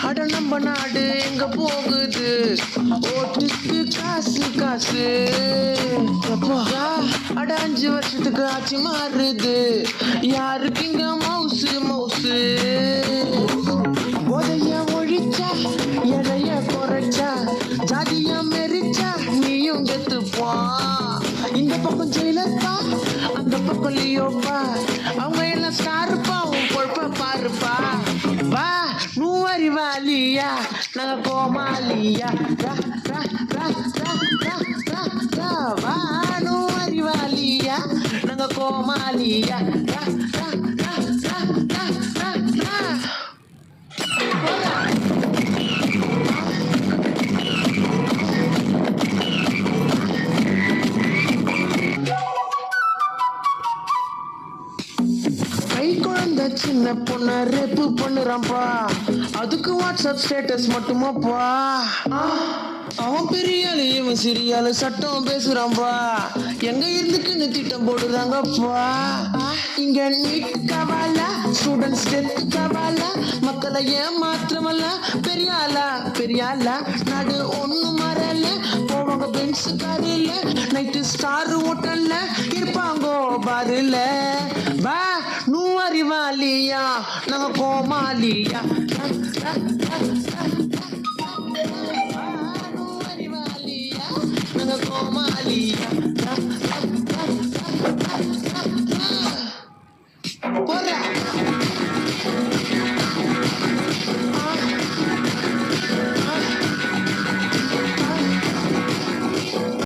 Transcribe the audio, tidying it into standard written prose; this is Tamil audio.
அட நம்ம நாடு எங்க போகுது ஓட்டுக்கு காசு காசு அட 5 வருஷத்துக்கு ஆட்சி மாறுது யாருக்கு இங்க மவுசு மவுசு போதைய ஒழிச்சா எடைய குறைச்சா ஜாதியா மெரிச்சா நீயும் கெத்துப்பா இந்த பக்கம் ஜெயிலப்பா அந்த பக்கம் லியோப்பா அவங்க எல்லாம் ஸ்டாருப்பா உன் பொழப்ப பாருப்பா வா நூவரி வாலியா நாங்க கோமாலியா வா நூவரி வாலியா நாங்க கோமாலியா குழந்தை சின்ன பொண்ண ரேப்பு பண்ணுறான்பா அதுக்கு வாட்ஸ்அப் ஸ்டேட்டஸ் மட்டுமாப்பா அவன் பெரியாளு இவன் சிறியாளு சட்டம் பேசுறான்பா எங்க இருந்துக்குன்னு திட்டம் போடுறாங்கப்பா இங்க NEET Kaavaalaa students death Kaavaalaa மக்களை ஏமாத்திரமல்ல பெரியாளா நாடு ஒண்ணு மறல போவாங்க பென்ஸ் காரில் நைட்டு ஸ்டார் ஹோட்டல்ல இருப்பாங்கோ பாருல வா நூவரி வாலியா நாங்க கோமாலியா நூவரி வாலியா நாங்க கோமாலியா